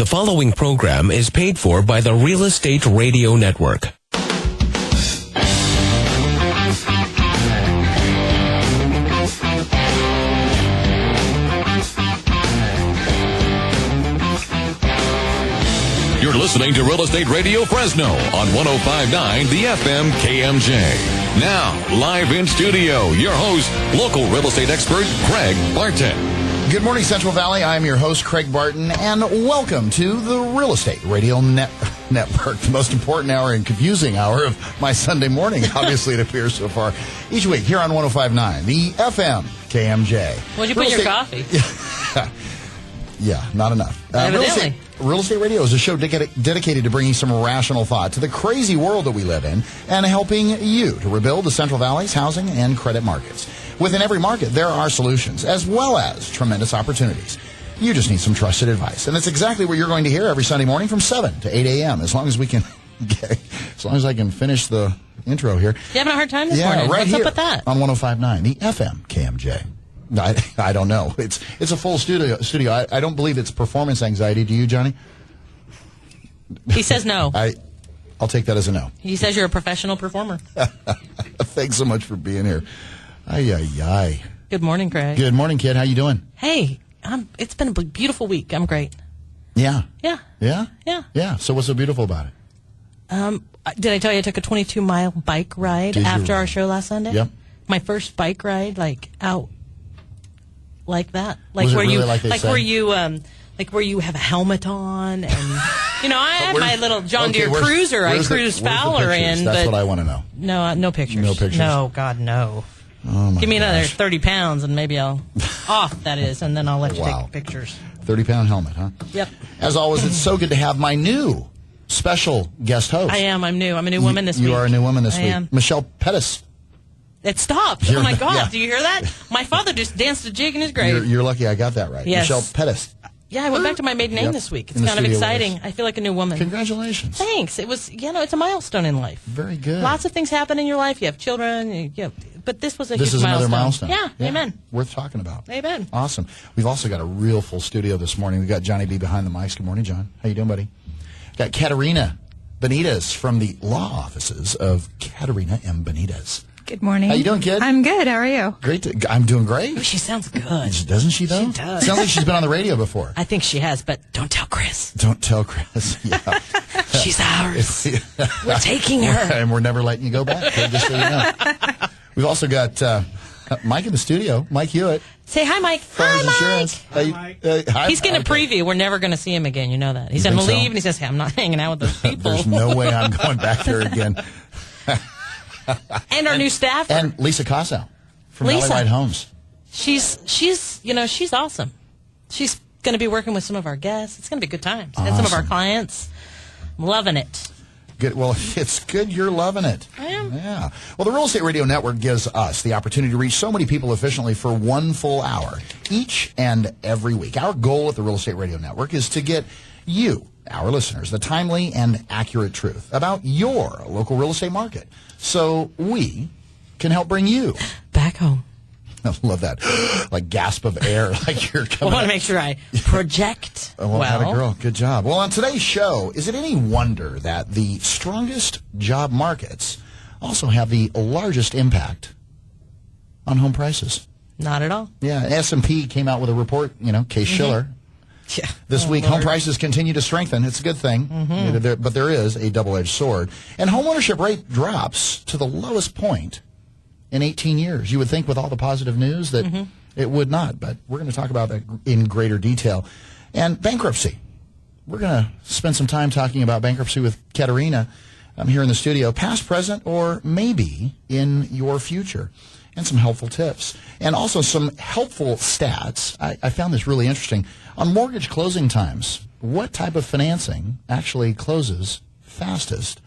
The following program is paid for by the Real Estate Radio Network. You're listening to Real Estate Radio Fresno on 105.9 The FM KMJ. Now, live in studio, your host, local real estate expert, Craig Barton. Good morning, Central Valley. I'm your host, Craig Barton, and welcome to the Real Estate Radio Network, the most important hour and confusing hour of my Sunday morning, obviously it appears so far. Each week here on 105.9 The FM KMJ. What'd you put in your coffee? Yeah, not enough. Real Estate Radio is a show dedicated to bringing some rational thought to the crazy world that we live in and helping you to rebuild the Central Valley's housing and credit markets. Within every market, there are solutions as well as tremendous opportunities. You just need some trusted advice. And that's exactly what you're going to hear every Sunday morning from 7 to 8 a.m. as long as I can finish the intro here. You having a hard time this morning? Right What's here up with that? On 105.9, the FM KMJ. I don't know. It's a full studio. I don't believe it's performance anxiety. Do you, Johnny? He says no. I'll take that as a no. He says you're a professional performer. Thanks so much for being here. Ay. Good morning, Craig. Good morning, kid. How you doing? Hey, it's been a beautiful week. I'm great. Yeah. Yeah. Yeah? Yeah. Yeah. So what's so beautiful about it? Did I tell you I took a 22-mile bike ride after our show last Sunday? Yep. My first bike ride, out like that, Was it really like where you have a helmet on, and I had my little John Deere Cruiser. I cruised Fowler in. That's what I want to know. No pictures. No pictures. No, God, no. Oh my Give me another gosh. 30 pounds, and maybe I'll that is, and then I'll let you take pictures. 30-pound helmet, huh? Yep. As always, it's so good to have my new special guest host. I'm new. I'm a new woman this week. You are a new woman this week. am. Michelle Pettis. It stopped. Oh, my God. Yeah. Do you hear that? My father just danced a jig in his grave. You're lucky I got that right. Yes. Michelle Pettis. Yeah, I went back to my maiden name this week. It's kind of exciting. I feel like a new woman. Congratulations. Thanks. It was, it's a milestone in life. Very good. Lots of things happen in your life. You have children. But this was a huge milestone. This is another milestone. Yeah, amen. Worth talking about. Amen. Awesome. We've also got a real full studio this morning. We've got Johnny B behind the mics. Good morning, John. How you doing, buddy? Got Katerina Benitez from the law offices of Katerina M. Benitez. Good morning. How you doing, kid? I'm good. How are you? Great. I'm doing great. Oh, she sounds good. Doesn't she, though? She does. Sounds like she's been on the radio before. I think she has, but don't tell Chris. Don't tell Chris. Yeah. She's ours. We're taking her. And we're never letting you go back, just so you know. We've also got Mike in the studio, Mike Hewitt. Say hi, Mike. Hi, Mike. He's getting a preview. We're never going to see him again. You know that. He's going to leave, and he says, hey, I'm not hanging out with those people. There's no way I'm going back there again. And our new staffer. And Lisa Casso from Valley White Homes. She's awesome. She's going to be working with some of our guests. It's going to be good times. Awesome. And some of our clients. I'm loving it. Good. Well, it's good you're loving it. I am. Yeah. Well, the Real Estate Radio Network gives us the opportunity to reach so many people efficiently for 1 full hour each and every week. Our goal at the Real Estate Radio Network is to get you, our listeners, the timely and accurate truth about your local real estate market so we can help bring you back home. I love that. Like gasp of air, like you're coming. I want to make sure I project well. Atta girl. Good job. Well, on today's show, is it any wonder that the strongest job markets also have the largest impact on home prices? Not at all. Yeah, S&P came out with a report, Case-Shiller. Yeah. This week, home prices continue to strengthen. It's a good thing, but there is a double-edged sword. And home ownership rate drops to the lowest point in 18 years. You would think with all the positive news that it would not, but we're going to talk about that in greater detail. And bankruptcy. We're going to spend some time talking about bankruptcy with Katerina here in the studio, past, present, or maybe in your future, and some helpful tips. And also some helpful stats. I found this really interesting. On mortgage closing times, what type of financing actually closes fastest?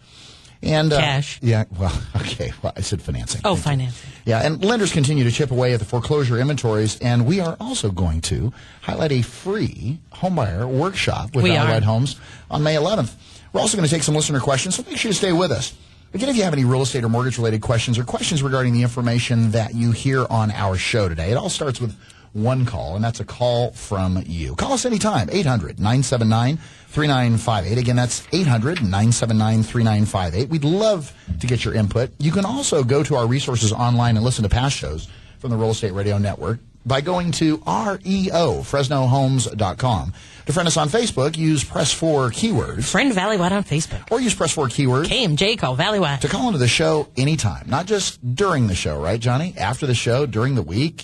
And cash. Yeah, well, okay. Well, I said financing. Oh, financing. Yeah, and lenders continue to chip away at the foreclosure inventories, and we are also going to highlight a free homebuyer workshop with Valley White Homes on May 11th. We're also going to take some listener questions, so make sure you stay with us. Again, if you have any real estate or mortgage-related questions or questions regarding the information that you hear on our show today, it all starts with one call, and that's a call from you. Call us anytime, 800-979-3958. Again, that's 800-979-3958. We'd love to get your input. You can also go to our resources online and listen to past shows from the Real Estate Radio Network by going to Fresnohomes.com. To friend us on Facebook, use Press 4 keywords. Friend Valley White on Facebook. Or use Press 4 keywords. KMJ, call Valley White. To call into the show anytime. Not just during the show, right, Johnny? After the show, during the week,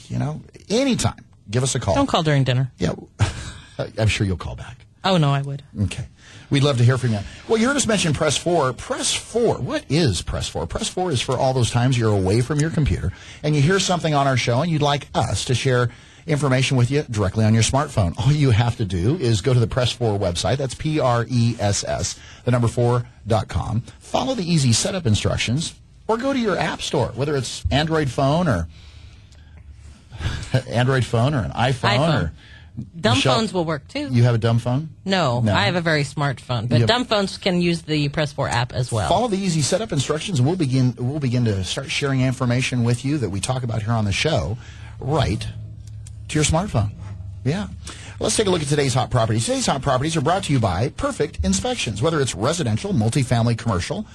anytime. Give us a call. Don't call during dinner. Yeah. I'm sure you'll call back. Oh, no, I would. Okay. We'd love to hear from you. Well, you heard us mention Press 4. Press 4. What is Press 4? Press 4 is for all those times you're away from your computer and you hear something on our show and you'd like us to share information with you directly on your smartphone. All you have to do is go to the Press 4 website. That's PRESS, the number 4.com. Follow the easy setup instructions or go to your app store, whether it's Android phone or an iPhone. or dumb Michelle, phones will work too. You have a dumb phone? No, I have a very smart phone, but dumb phones can use the Press 4 app as well. Follow the easy setup instructions, and we'll begin to start sharing information with you that we talk about here on the show right to your smartphone. Yeah. Let's take a look at today's hot properties. Today's hot properties are brought to you by Perfect Inspections. Whether it's residential, multifamily, commercial,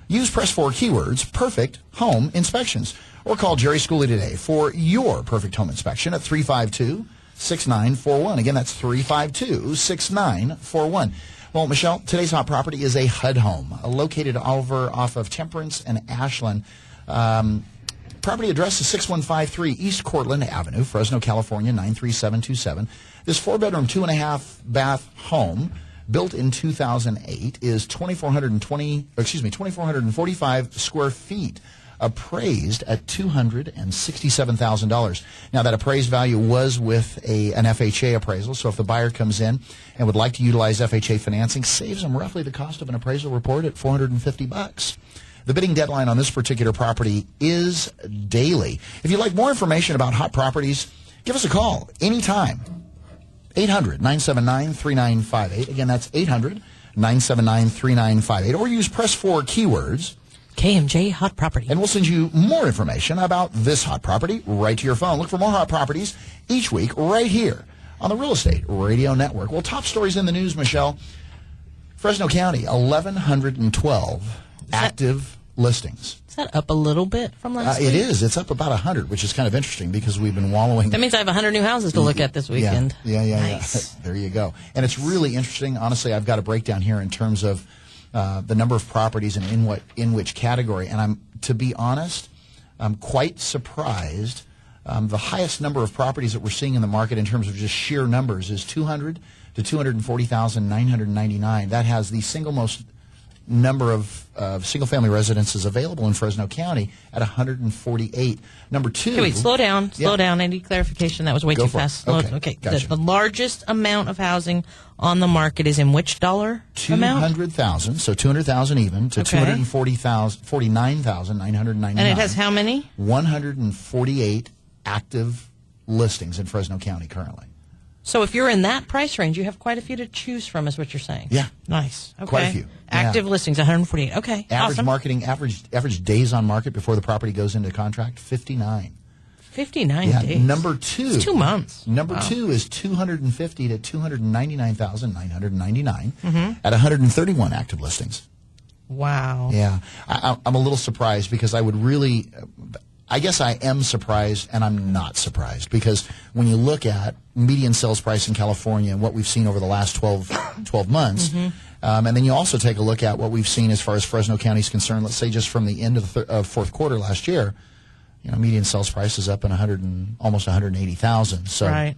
use Press 4 keywords, Perfect Home Inspections, or call Jerry Schooley today for your perfect home inspection at 352-6941. Again, that's 352-6941. Well, Michelle, today's hot property is a HUD home located off of Temperance and Ashland. Property address is 6153 East Cortland Avenue, Fresno, California, 93727. This 4-bedroom, 2.5-bath home, built in 2008, is 2,445 square feet, appraised at $267,000. Now, that appraised value was with an FHA appraisal, so if the buyer comes in and would like to utilize FHA financing, saves them roughly the cost of an appraisal report at $450. The bidding deadline on this particular property is daily. If you'd like more information about hot properties, give us a call anytime. 800-979-3958. Again, that's 800-979-3958. Or use Press 4 keywords. KMJ Hot Property. And we'll send you more information about this hot property right to your phone. Look for more hot properties each week right here on the Real Estate Radio Network. Well, top stories in the news, Michelle. Fresno County, 1,112 active listings. Is that up a little bit from last week? It is. It's up about 100, which is kind of interesting because we've been wallowing. That means I have 100 new houses to look at this weekend. Yeah. Nice. There you go. And it's really interesting. Honestly, I've got a breakdown here in terms of the number of properties and in which category. And to be honest, I'm quite surprised. The highest number of properties that we're seeing in the market in terms of just sheer numbers is 200 to 240,999. That has the single most number of single-family residences available in Fresno County at 148. Number two. Okay, wait, slow down. I need clarification. That was way too fast. Okay, gotcha. The largest amount of housing on the market is in which dollar amount? 200,000, so 200,000 even, to 249,999. And it has how many? 148 active listings in Fresno County currently. So if you're in that price range, you have quite a few to choose from, is what you're saying. Yeah. Nice. Okay. Quite a few. Active listings, 148. Okay. Average awesome. marketing, average days on market before the property goes into contract, 59. 59 days. Number two. It's 2 months. Number two is 250 to 299,999 at 131 active listings. Wow. Yeah. I'm a little surprised because I guess I am surprised, and I'm not surprised, because when you look at median sales price in California and what we've seen over the last 12 months, and then you also take a look at what we've seen as far as Fresno County is concerned, let's say just from the end of fourth quarter last year, median sales price is up in almost 180,000. So, right.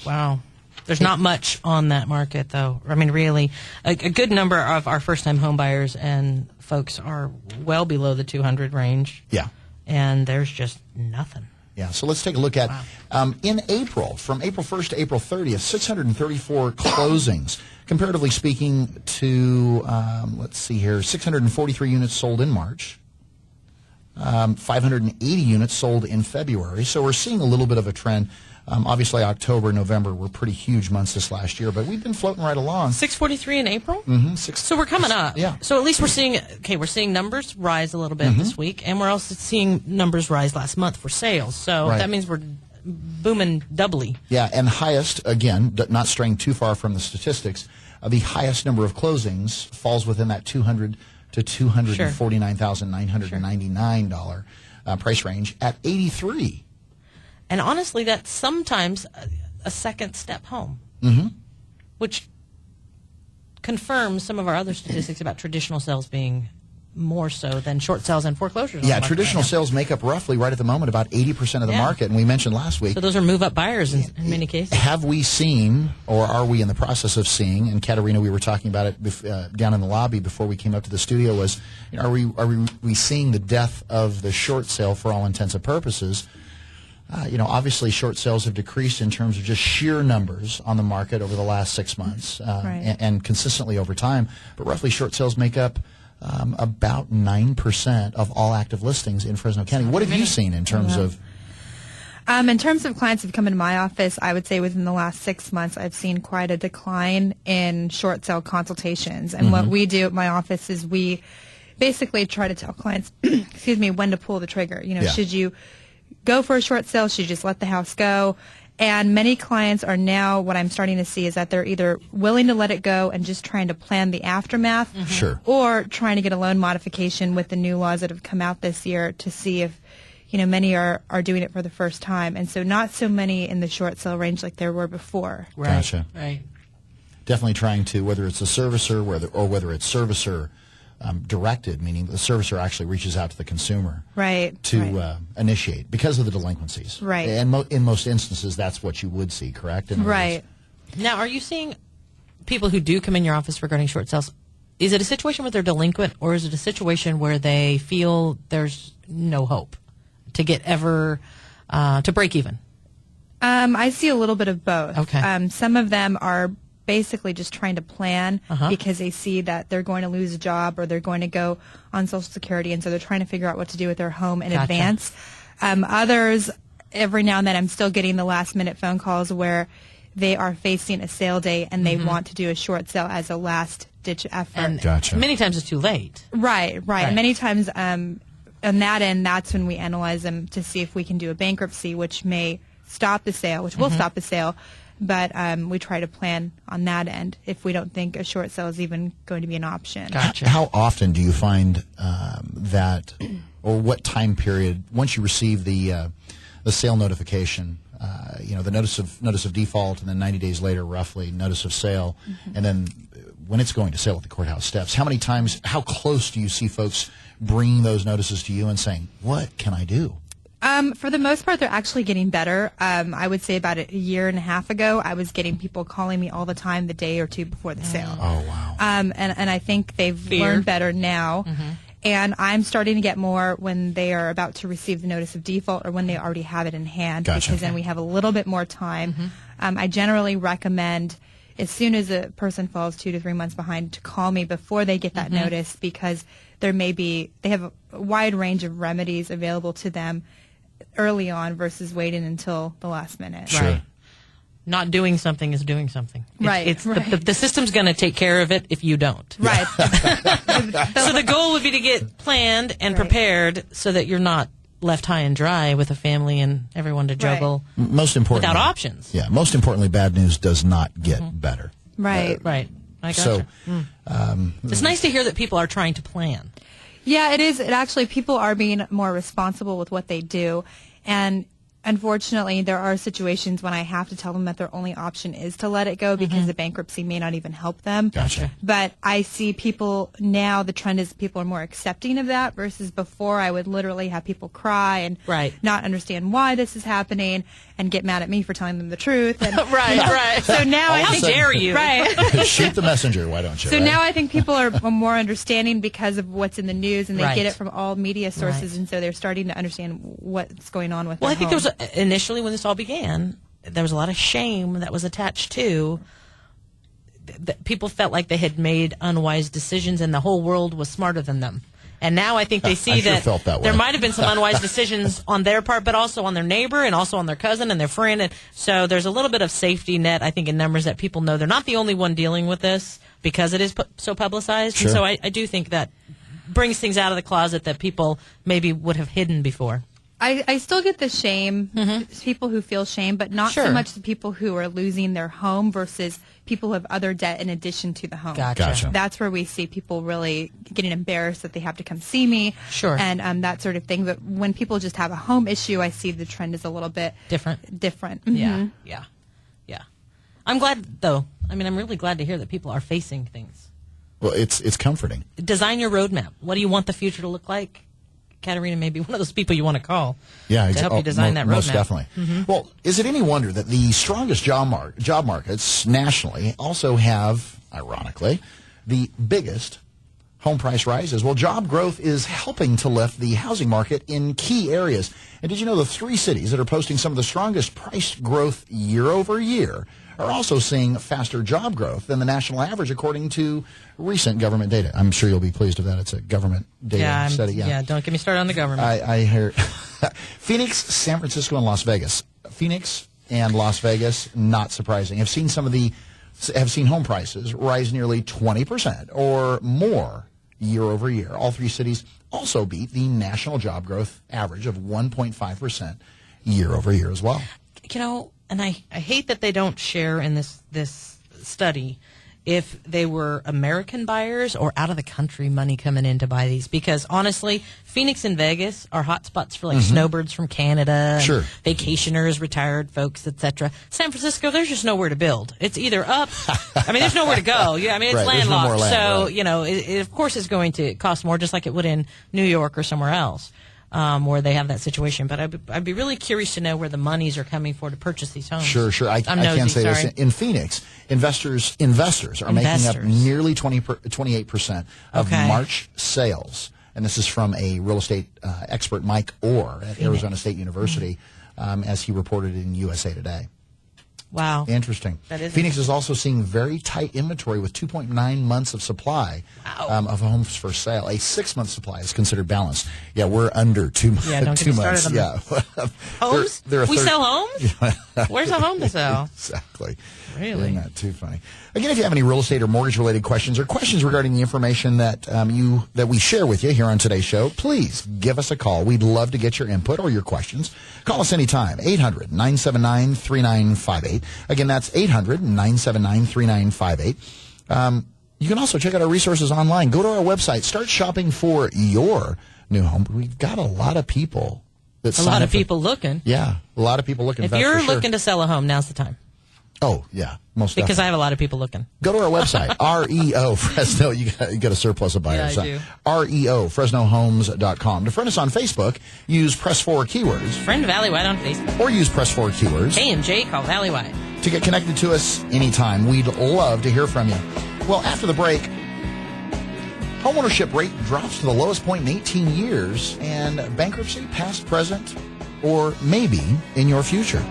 Wow. There's not much on that market, though. I mean, really, a good number of our first-time home buyers and folks are well below the 200 range. Yeah. And there's just nothing. Yeah, so let's take a look at, in April, from April 1st to April 30th, 634 closings. Comparatively speaking to, 643 units sold in March, 580 units sold in February. So we're seeing a little bit of a trend. Obviously, October, November were pretty huge months this last year, but we've been floating right along. 643 in April? Mm-hmm. So we're coming up. Yeah. So at least we're seeing numbers rise a little bit this week, and we're also seeing numbers rise last month for sales. So that means we're booming doubly. Yeah, and highest, again, not straying too far from the statistics, the highest number of closings falls within that $200,000 to $249,999 price range at 83. And honestly, that's sometimes a second step home, which confirms some of our other statistics about traditional sales being more so than short sales and foreclosures. Yeah, traditional sales make up roughly right at the moment about 80% of the market, and we mentioned last week. So those are move-up buyers in many cases. Have we seen, or are we in the process of seeing, and Katerina, we were talking about it down in the lobby before we came up to the studio, was, are we seeing the death of the short sale for all intents and purposes? Obviously short sales have decreased in terms of just sheer numbers on the market over the last 6 months and consistently over time, but roughly short sales make up about 9% of all active listings in Fresno County. What have you seen in terms of? In terms of clients who've come into my office, I would say within the last 6 months, I've seen quite a decline in short sale consultations. And what we do at my office is we basically try to tell clients, when to pull the trigger. Should you go for a short sale? Should you just let the house go? And many clients are now, what I'm starting to see is that they're either willing to let it go and just trying to plan the aftermath, Sure, or trying to get a loan modification with the new laws that have come out this year to see if, many are doing it for the first time. And so not so many in the short sale range like there were before. Right. Gotcha. Right. Definitely trying to, whether it's a servicer or whether it's servicer directed, meaning the servicer actually reaches out to the consumer to initiate because of the delinquencies. Right. And in most instances, that's what you would see, correct? Right. Now, are you seeing people who do come in your office regarding short sales? Is it a situation where they're delinquent, or is it a situation where they feel there's no hope to get ever to break even? I see a little bit of both. Okay. Some of them are basically just trying to plan because they see that they're going to lose a job or they're going to go on Social Security, and so they're trying to figure out what to do with their home in advance. Others, every now and then, I'm still getting the last-minute phone calls where they are facing a sale date and they want to do a short sale as a last-ditch effort. And Gotcha. many times it's too late. Right. And many times on that end, that's when we analyze them to see if we can do a bankruptcy, which may stop the sale, which will stop the sale. But we try to plan on that end if we don't think a short sale is even going to be an option. Gotcha. How often do you find that, or what time period, once you receive the sale notification, the notice of default, and then 90 days later, roughly, notice of sale, and then when it's going to sale at the courthouse steps, how many times, how close do you see folks bringing those notices to you and saying, what can I do? For the most part, they're actually getting better. I would say about a year and a half ago, I was getting people calling me all the time the day or two before the sale. Oh, wow. And I think they've learned better now. And I'm starting to get more when they are about to receive the notice of default or when they already have it in hand, because then we have a little bit more time. I generally recommend, as soon as a person falls 2 to 3 months behind, to call me before they get that notice, because they have a wide range of remedies available to them early on versus waiting until the last minute. Sure. Right. Not doing something is doing something. Right. The system's going to take care of it if you don't. Right. So the goal would be to get planned and prepared so that you're not left high and dry with a family and everyone to juggle Most importantly, without options. Yeah, most importantly, bad news does not get better. Right. Right. I gotcha. So, it's nice to hear that people are trying to plan. Yeah, it is. It actually, people are being more responsible with what they do. And unfortunately, there are situations when I have to tell them that their only option is to let it go because the bankruptcy may not even help them. Gotcha. But I see people now, the trend is people are more accepting of that versus before I would literally have people cry and not understand why this is happening and get mad at me for telling them the truth. And, Right. So now I think, how dare you? Right. shoot the messenger, why don't you? So now I think people are more understanding because of what's in the news, and they get it from all media sources, and so they're starting to understand what's going on with Well, their I think home. there was initially when this all began, there was a lot of shame that was attached to that people felt like they had made unwise decisions and the whole world was smarter than them. And now I think they see sure felt that there way. might have been some unwise decisions on their part, but also on their neighbor and also on their cousin and their friend. And so there's a little bit of safety net, I think, in numbers that people know they're not the only one dealing with this because it is so publicized. Sure. And so I do think that brings things out of the closet that people maybe would have hidden before. I still get the shame, people who feel shame, but not so much the people who are losing their home versus people who have other debt in addition to the home. Gotcha. That's where we see people really getting embarrassed that they have to come see me. Sure. And that sort of thing. But when people just have a home issue, I see the trend is a little bit different. Yeah. I'm glad, though. I mean, I'm really glad to hear that people are facing things. Well, it's comforting. Design your roadmap. What do you want the future to look like? Katerina may be one of those people you want to call to help you design that roadmap. Most definitely. Well, is it any wonder that the strongest job markets nationally also have, ironically, the biggest home price rises? Well, job growth is helping to lift the housing market in key areas. And did you know the 3 cities that are posting some of the strongest price growth year over year are also seeing faster job growth than the national average, according to recent government data? I'm sure you'll be pleased with that. It's a government data study. Yeah, don't get me started on the government. I hear Phoenix, San Francisco, and Las Vegas. Phoenix and Las Vegas, not surprising, have seen home prices rise nearly 20% or more year over year. All 3 cities also beat the national job growth average of 1.5% year over year as well. You know, and I hate that they don't share in this study if they were American buyers or out of the country money coming in to buy these, because honestly, Phoenix and Vegas are hot spots for like snowbirds from Canada, and vacationers, retired folks, etc. San Francisco, there's just nowhere to build. It's either up, I mean, there's nowhere to go. Yeah, I mean, it's landlocked, so you know, it of course is going to cost more, just like it would in New York or somewhere else. Where they have that situation. But I'd be really curious to know where the monies are coming for to purchase these homes. Sure. I can say this. In Phoenix, investors are making up nearly 28% of March sales. And this is from a real estate expert, Mike Orr, at Arizona State University, as he reported in USA Today. Wow. Interesting. Phoenix is also seeing very tight inventory with 2.9 months of supply of homes for sale. A 6-month supply is considered balanced. Yeah, we're under 2 months. Yeah, don't get me started on homes? We sell homes? Where's a home to sell? Exactly. Really? Isn't that too funny? Again, if you have any real estate or mortgage-related questions or questions regarding the information that we share with you here on today's show, please give us a call. We'd love to get your input or your questions. Call us anytime, 800-979-3958. Again, that's 800-979-3958. You can also check out our resources online. Go to our website. Start shopping for your new home. We've got a lot of people that a lot of people looking. Yeah, a lot of people looking. If you're looking to sell a home, now's the time. Oh, yeah, most definitely. Because I have a lot of people looking. Go to our website, REO Fresno. You got a surplus of buyers. Yeah, I do. REO FresnoHomes.com. To friend us on Facebook, use Press 4 keywords. Friend Valley White on Facebook. Or use Press 4 keywords. KMJ, call Valley White. To get connected to us anytime, we'd love to hear from you. Well, after the break, homeownership rate drops to the lowest point in 18 years, and bankruptcy, past, present, or maybe in your future.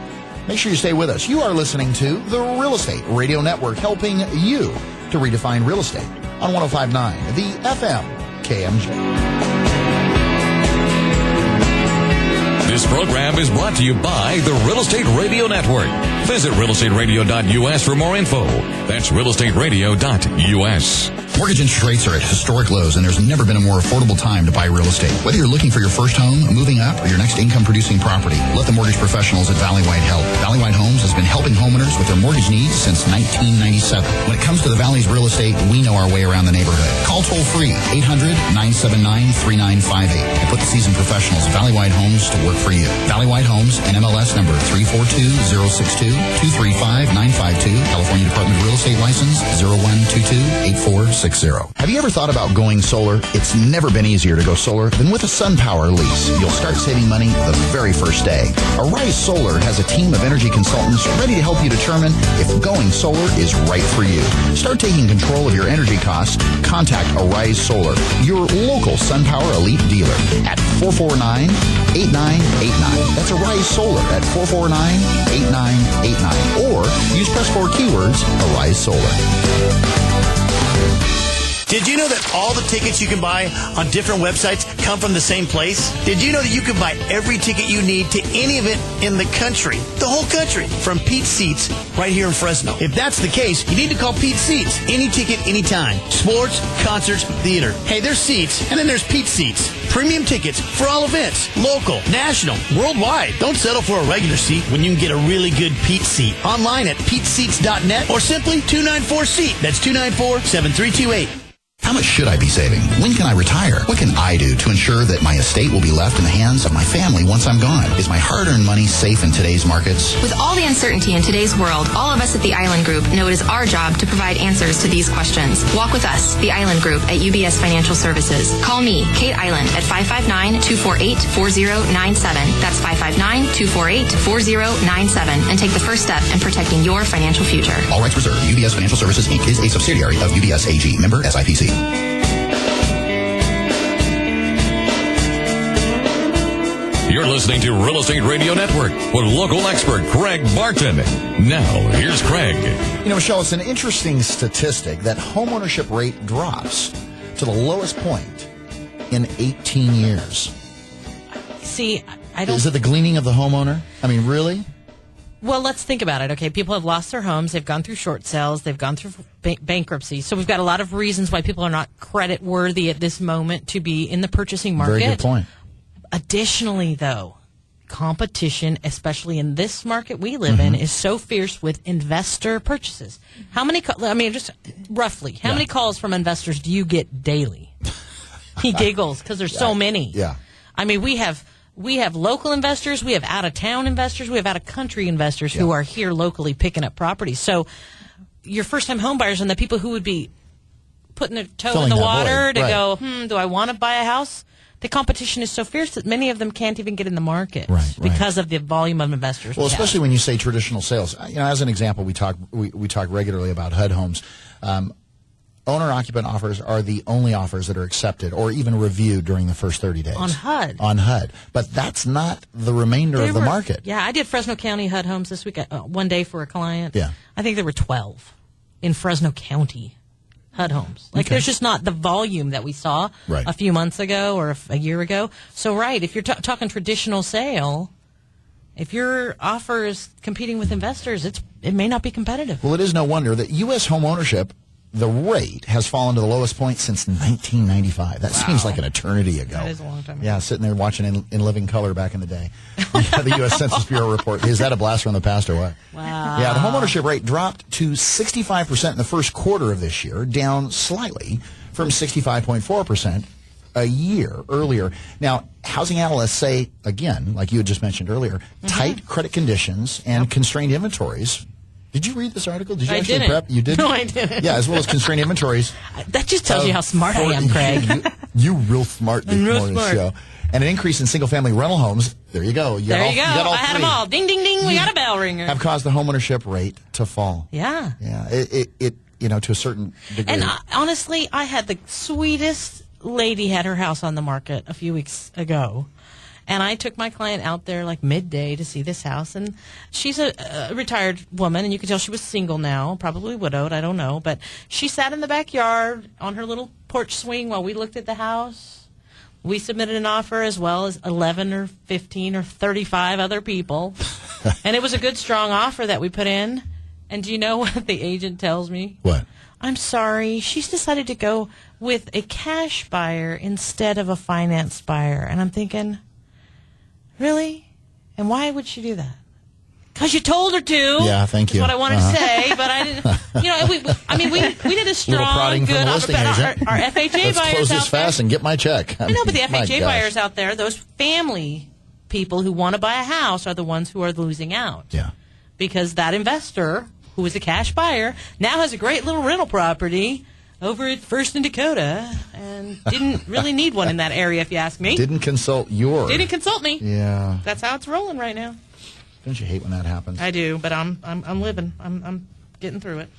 Make sure you stay with us. You are listening to the Real Estate Radio Network, helping you to redefine real estate on 105.9, the FM KMJ. This program is brought to you by the Real Estate Radio Network. Visit realestateradio.us for more info. That's realestateradio.us. Mortgage interest rates are at historic lows, and there's never been a more affordable time to buy real estate. Whether you're looking for your first home, moving up, or your next income-producing property, let the mortgage professionals at Valley White help. Valley White Homes has been helping homeowners with their mortgage needs since 1997. When it comes to the Valley's real estate, we know our way around the neighborhood. Call toll-free, 800-979-3958, and put the seasoned professionals at Valley White Homes to work for you. Valley White Homes, NMLS number 342062, 235-952, California Department of Real Estate License 0122-8460. Have you ever thought about going solar? It's never been easier to go solar than with a SunPower lease. You'll start saving money the very first day. Arise Solar has a team of energy consultants ready to help you determine if going solar is right for you. Start taking control of your energy costs. Contact Arise Solar, your local SunPower Elite dealer, at 449-8989. That's Arise Solar at 449-8989. Or use Press 4 keywords, Arise Solar. Did you know that all the tickets you can buy on different websites come from the same place? Did you know that you can buy every ticket you need to any event in the country, the whole country, from Pete's Seats right here in Fresno? If that's the case, you need to call Pete's Seats. Any ticket, anytime. Sports, concerts, theater. Hey, there's seats, and then there's Pete's Seats. Premium tickets for all events, local, national, worldwide. Don't settle for a regular seat when you can get a really good Pete's Seat. Online at Pete'sSeats.net or simply 294-SEAT. That's 294-7328. How much should I be saving? When can I retire? What can I do to ensure that my estate will be left in the hands of my family once I'm gone? Is my hard-earned money safe in today's markets? With all the uncertainty in today's world, all of us at the Island Group know it is our job to provide answers to these questions. Walk with us, the Island Group at UBS Financial Services. Call me, Kate Island, at 559-248-4097. That's 559-248-4097. And take the first step in protecting your financial future. All rights reserved. UBS Financial Services, Inc. is a subsidiary of UBS AG. Member SIPC. You're listening to Real Estate Radio Network with local expert Craig Barton. Now, here's Craig. You know, Michelle, it's an interesting statistic that homeownership rate drops to the lowest point in 18 years. See, I don't... Is it the gleaning of the homeowner? I mean, really? Well, let's think about it. Okay, people have lost their homes. They've gone through short sales. They've gone through bankruptcy. So we've got a lot of reasons why people are not credit worthy at this moment to be in the purchasing market. Very good point. Additionally, though, competition, especially in this market we live in, is so fierce with investor purchases. How many, just roughly, how many calls from investors do you get daily? He giggles because there's so many. Yeah. I mean, we have local investors, we have out-of-town investors, we have out-of-country investors who are here locally picking up properties. So your first-time home buyers and the people who would be putting their toe in the water to go, do I want to buy a house? The competition is so fierce that many of them can't even get in the market because of the volume of investors. Well, especially when you say traditional sales. You know, as an example, we talk regularly about HUD homes. Owner-occupant offers are the only offers that are accepted or even reviewed during the first 30 days. On HUD. On HUD. But that's not the remainder of the market. Yeah, I did Fresno County HUD homes this week, one day for a client. Yeah. I think there were 12 in Fresno County HUD homes. Like, there's just not the volume that we saw a few months ago or a year ago. So, if you're talking traditional sale, if your offer is competing with investors, it may not be competitive. Well, it is no wonder that U.S. home ownership, the rate has fallen to the lowest point since 1995. That seems like an eternity ago. That is a long time ago. Yeah, sitting there watching in living color back in the day. The U.S. Census Bureau report. Is that a blast from the past or what? Wow. Yeah, the homeownership rate dropped to 65% in the first quarter of this year, down slightly from 65.4% a year earlier. Now, housing analysts say, again, like you had just mentioned earlier, tight credit conditions and constrained inventories. Did you read this article? Did you actually prep? You did? No, I didn't. Yeah, as well as constrained inventories. That just tells you how smart I am, Craig. You real smart this morning show. And an increase in single-family rental homes. There you go. You got all I had them all. Ding, ding, ding. We got a bell ringer. Have caused the homeownership rate to fall. Yeah. Yeah. It to a certain degree. And honestly, I had the sweetest lady had her house on the market a few weeks ago. And I took my client out there like midday to see this house. And she's a retired woman, and you could tell she was single now, probably widowed, I don't know. But she sat in the backyard on her little porch swing while we looked at the house. We submitted an offer as well as 11 or 15 or 35 other people. And it was a good, strong offer that we put in. And do you know what the agent tells me? What? I'm sorry, she's decided to go with a cash buyer instead of a finance buyer. And I'm thinking... Really? And why would she do that? Because you told her to. Yeah, thank you. That's what I wanted to say, but I didn't. We did a strong, good offer. Our FHA Let's buyers close this out there. fast and get my check. I know, but the FHA buyers out there, those family people who want to buy a house are the ones who are losing out. Yeah. Because that investor, who is a cash buyer, now has a great little rental property over at First and Dakota, and didn't really need one in that area, if you ask me. Didn't consult me. Yeah. That's how it's rolling right now. Don't you hate when that happens? I do, but I'm living. I'm getting through it.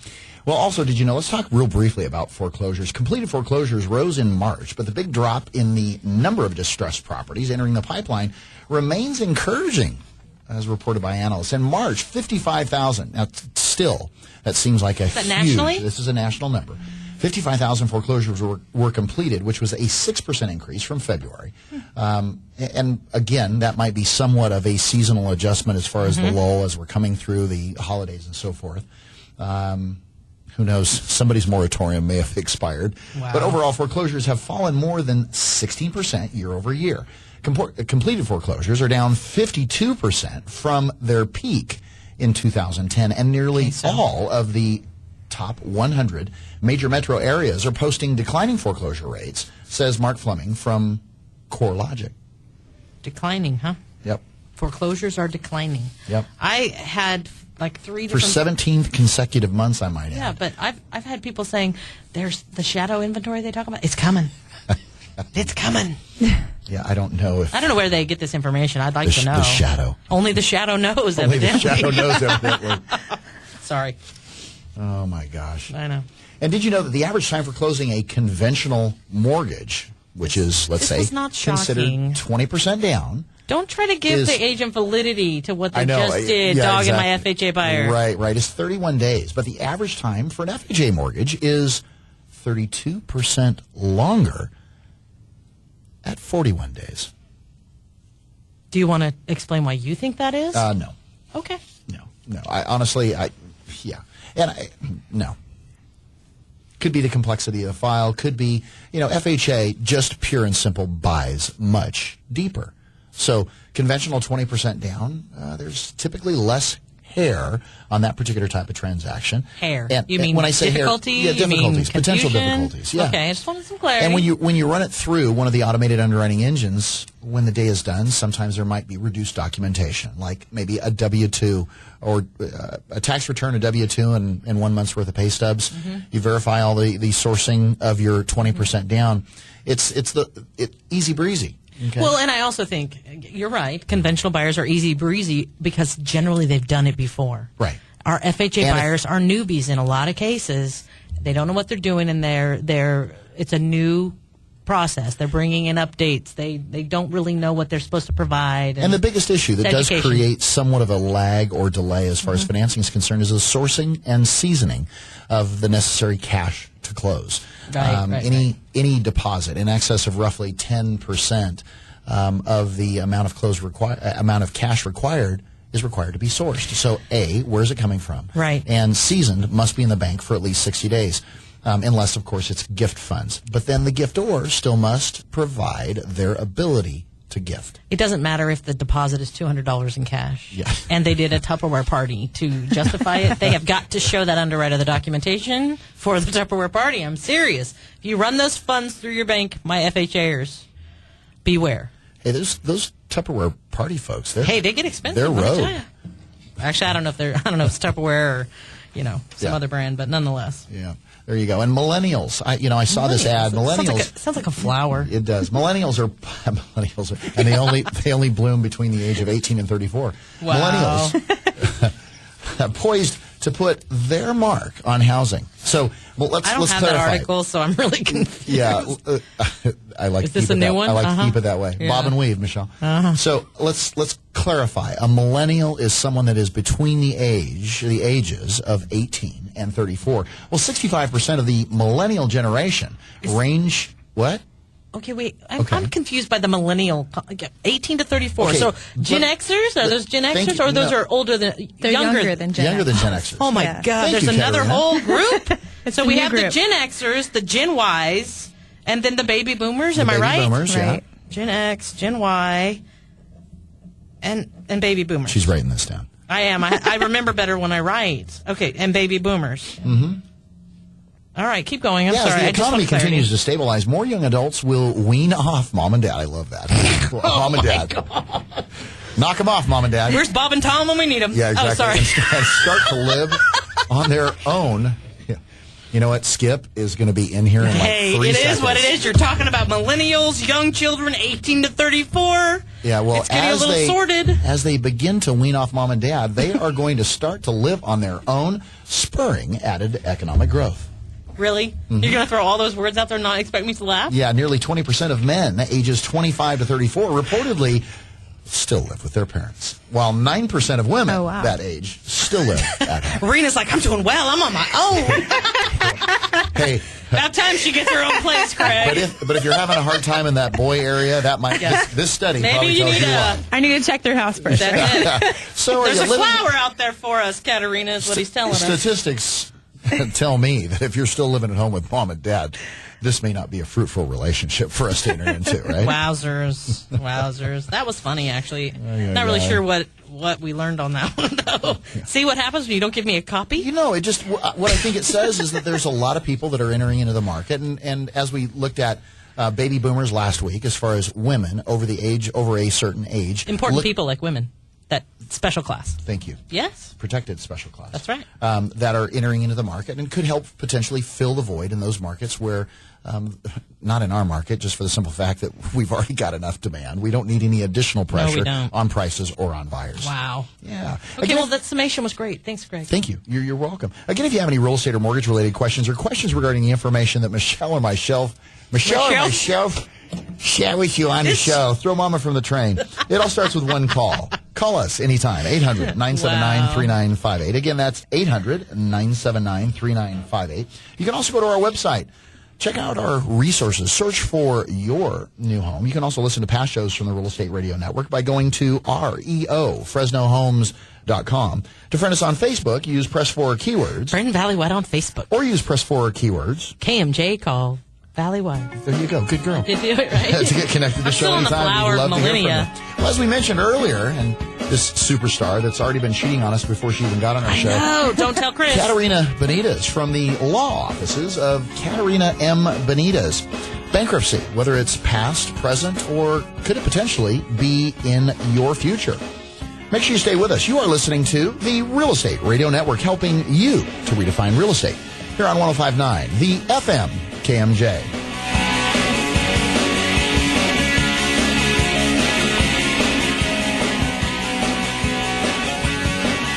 Well, also, did you know, let's talk real briefly about foreclosures. Completed foreclosures rose in March, but the big drop in the number of distressed properties entering the pipeline remains encouraging, as reported by analysts. In March, 55,000. Now, still, that seems like a huge... nationally? This is a national number. 55,000 foreclosures were completed, which was a 6% increase from February. And again, that might be somewhat of a seasonal adjustment as far as the lull as we're coming through the holidays and so forth. Who knows? Somebody's moratorium may have expired. Wow. But overall, foreclosures have fallen more than 16% year over year. Completed foreclosures are down 52% from their peak in 2010, and nearly all of the top 100 major metro areas are posting declining foreclosure rates, says Mark Fleming from CoreLogic. Declining, huh? Yep. Foreclosures are declining. Yep. I had like 3 For different... 17th consecutive months, I might add. Yeah, but I've had people saying, there's the shadow inventory they talk about. It's coming. It's coming. Yeah, I don't know if... I don't know where they get this information. I'd like to know. The shadow. Only the shadow knows, Only evidently. the shadow knows, evidently. Sorry. Oh, my gosh. I know. And did you know that the average time for closing a conventional mortgage, which is, let's say, was not considered shocking. 20% down... Don't try to give the agent validity to what they I know, just did, yeah, dogging exactly. my FHA buyer. Right. It's 31 days. But the average time for an FHA mortgage is 32% longer at 41 days. Do you want to explain why you think that is? No. Okay. No. No. Could be the complexity of the file. Could be, FHA just pure and simple buys much deeper. So conventional 20% down, there's typically less hair on that particular type of transaction. Hair. And, you mean when I say difficulty? hair, yeah, difficulties, potential confusion? difficulties. Yeah. Okay, I just wanted some clarity. And when you run it through one of the automated underwriting engines, when the day is done, sometimes there might be reduced documentation, like maybe a W-2 or a tax return, a W-2, and 1 month's worth of pay stubs. You verify all the sourcing of your 20% down. It's easy breezy. Okay. Well, and I also think you're right. Conventional buyers are easy breezy because generally they've done it before. Right. Our FHA buyers are newbies in a lot of cases. They don't know what they're doing, and it's a new process. They're bringing in updates. They don't really know what they're supposed to provide. And the biggest issue that does education. create somewhat of a lag or delay as far as financing is concerned is the sourcing and seasoning of the necessary cash to close. Any deposit in excess of roughly 10% of the amount of cash required is required to be sourced. So, where's it coming from? Right. And seasoned must be in the bank for at least 60 days. Unless, of course, it's gift funds. But then the giftor still must provide their ability to gift. It doesn't matter if the deposit is $200 in cash. Yeah. And they did a Tupperware party to justify it. They have got to show that underwriter the documentation for the Tupperware party. I'm serious. If you run those funds through your bank, my FHAers, beware. Hey, those Tupperware party folks, they get expensive. They're rogue. Actually, I don't know if it's Tupperware or, some other brand, but nonetheless. Yeah. There you go. And millennials, I saw this ad. Millennials sounds like a flower. It does. Millennials are, and they only bloom between the age of 18 and 34. Wow. Millennials poised to put their mark on housing. So, let's I don't clarify. have that article, so I'm really confused. Yeah, I like. Is this a new one? I like to keep it that way. Yeah. Bob and weave, Michelle. So let's clarify. A millennial is someone that is between the ages of 18 and 34. Well, 65% of the millennial generation range what? Okay, wait. I'm confused by the millennial. 18 to 34. Okay, so Gen Xers? Are those Gen Xers? Or those are older than... They're younger than Gen Younger than X. Gen Xers. Oh, my God. Thank There's you, another Katerina. whole group? So we new have the group. Gen Xers, the Gen Ys, and then the baby boomers. Am I Baby right? boomers, Right. yeah. Gen X, Gen Y, and baby boomers. She's writing this down. I am. I remember better when I write. Okay, and baby boomers. Mm-hmm. All right, keep going. I'm sorry. As the I just economy want clarity. continues to stabilize, more young adults will wean off mom and dad. I love that. Mom and dad. Knock them off, mom and dad. Where's Bob and Tom when we need them? Yeah, exactly. Oh, sorry. And start to live on their own. Yeah. You know what? Skip is going to be in here in like 3 Hey, it seconds. is what it is. You're talking about millennials, young children, 18 to 34. Yeah, well, it's getting a little sorted. As they begin to wean off mom and dad, they are going to start to live on their own, spurring added economic growth. Really? You're going to throw all those words out there and not expect me to laugh? Yeah, nearly 20% of men ages 25 to 34 reportedly still live with their parents, while 9% of women that age still live at home. Rena's like, I'm doing well. I'm on my own. Hey, About time she gets her own place, Craig. But if you're having a hard time in that boy area, that might this study Maybe probably you tells need you why. I need to check their house first. That's it. So There's are a you living? flower out there for us, Katerina, is what he's telling us. Statistics tell me that if you're still living at home with mom and dad, this may not be a fruitful relationship for us to enter into, right? Wowzers. That was funny, actually. Not really sure what we learned on that one, though. See what happens when you don't give me a copy? You know, what I think it says is that there's a lot of people that are entering into the market, and as we looked at baby boomers last week, as far as women over a certain age. Important people like women. That special class. Thank you. Yes. Protected special class. That's right. That are entering into the market and could help potentially fill the void in those markets where, not in our market, just for the simple fact that we've already got enough demand. We don't need any additional pressure on prices or on buyers. Wow. Yeah. Okay, Again, well, that summation was great. Thanks, Greg. Thank you. You're welcome. Again, if you have any real estate or mortgage related questions or questions regarding the information that Michelle or myself share with you on the show, throw mama from the train. It all starts with one call. Call us anytime, 800-979-3958. Again, that's 800-979-3958. You can also go to our website. Check out our resources. Search for your new home. You can also listen to past shows from the Real Estate Radio Network by going to Fresnohomes.com. To friend us on Facebook, use press 4 keywords. Friend Valleywide on Facebook. Or use press 4 keywords. KMJ call Valleywide. There you go. Good girl. Did you do it right? To get connected to the show anytime. We'd love to hear from you. Well, as we mentioned earlier, and this superstar that's already been cheating on us before she even got on our show. No, don't tell Chris. Katerina Benitez from the law offices of Katerina M. Benitez. Bankruptcy, whether it's past, present, or could it potentially be in your future? Make sure you stay with us. You are listening to the Real Estate Radio Network, helping you to redefine real estate. Here on 105.9, the FM KMJ.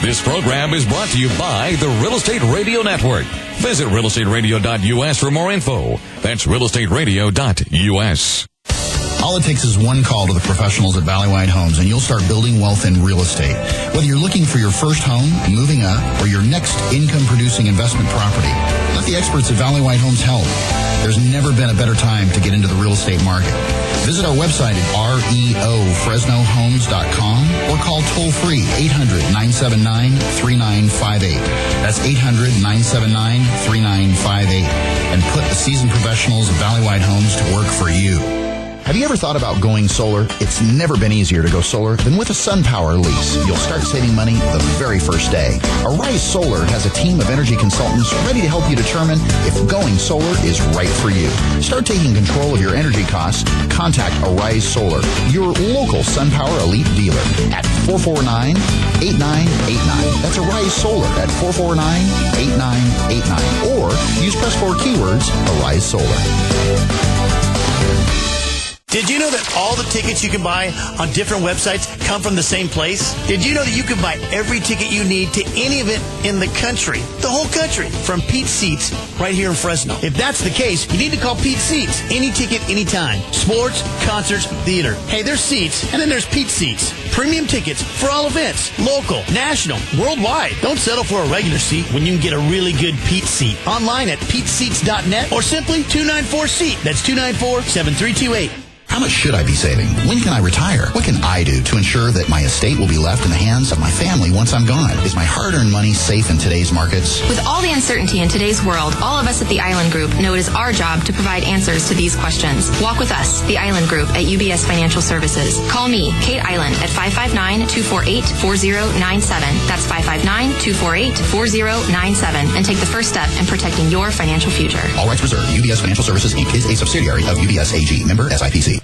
This program is brought to you by the Real Estate Radio Network. Visit realestateradio.us for more info. That's realestateradio.us. All it takes is one call to the professionals at Valleywide Homes, and you'll start building wealth in real estate. Whether you're looking for your first home, moving up, or your next income-producing investment property, let the experts at Valleywide Homes help. There's never been a better time to get into the real estate market. Visit our website at reofresnohomes.com or call toll-free 800-979-3958. That's 800-979-3958. And put the seasoned professionals of Valleywide Homes to work for you. Have you ever thought about going solar? It's never been easier to go solar than with a SunPower lease. You'll start saving money the very first day. Arise Solar has a team of energy consultants ready to help you determine if going solar is right for you. Start taking control of your energy costs. Contact Arise Solar, your local SunPower Elite dealer at 449-8989. That's Arise Solar at 449-8989. Or use press 4 keywords, Arise Solar. Did you know that all the tickets you can buy on different websites come from the same place? Did you know that you can buy every ticket you need to any event in the country? The whole country. From Pete Seats right here in Fresno. If that's the case, you need to call Pete Seats. Any ticket, anytime. Sports, concerts, theater. Hey, there's Seats, and then there's Pete Seats. Premium tickets for all events. Local, national, worldwide. Don't settle for a regular seat when you can get a really good Pete Seat. Online at PeteSeats.net or simply 294-SEAT. That's 294-7328. How much should I be saving? When can I retire? What can I do to ensure that my estate will be left in the hands of my family once I'm gone? Is my hard-earned money safe in today's markets? With all the uncertainty in today's world, all of us at the Island Group know it is our job to provide answers to these questions. Walk with us, the Island Group at UBS Financial Services. Call me, Kate Island, at 559-248-4097. That's 559-248-4097. And take the first step in protecting your financial future. All rights reserved. UBS Financial Services, Inc. is a subsidiary of UBS AG. Member SIPC.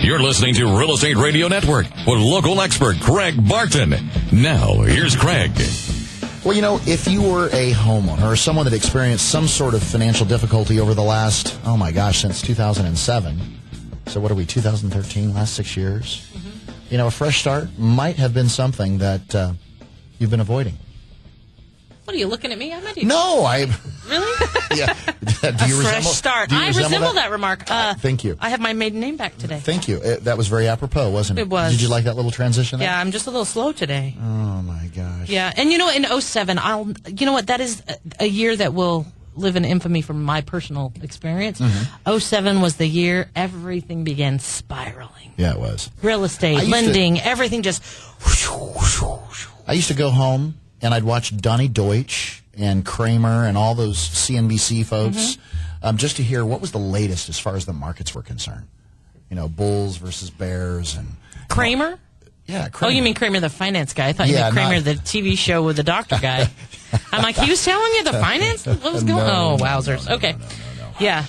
You're listening to Real Estate Radio Network with local expert Craig Barton. Now, here's Craig. Well, you know, if you were a homeowner or someone that experienced some sort of financial difficulty over the last, since 2007, so what are we, 2013, last 6 years? Mm-hmm. You know, a fresh start might have been something that you've been avoiding. What are you looking at me? I'm not even. No, I. Really? Yeah. Do you fresh start. I resemble that remark. Thank you. I have my maiden name back today. Thank you. That was very apropos, wasn't it? It was. Did you like that little transition there? Yeah, I'm just a little slow today. Oh, my gosh. Yeah, and in 2007, that is a year that will live in infamy from my personal experience. 2007 was the year everything began spiraling. Yeah, it was. Real estate, lending, everything just... I used to go home, and I'd watch Donnie Deutsch and Kramer and all those CNBC folks just to hear what was the latest as far as the markets were concerned. Bulls versus bears. And Kramer? Yeah, Kramer. Oh, you mean Kramer the finance guy? I thought you meant Kramer the TV show with the doctor guy. I'm like, he was telling you the finance? What was going on? Wowzers. Okay. No. Yeah.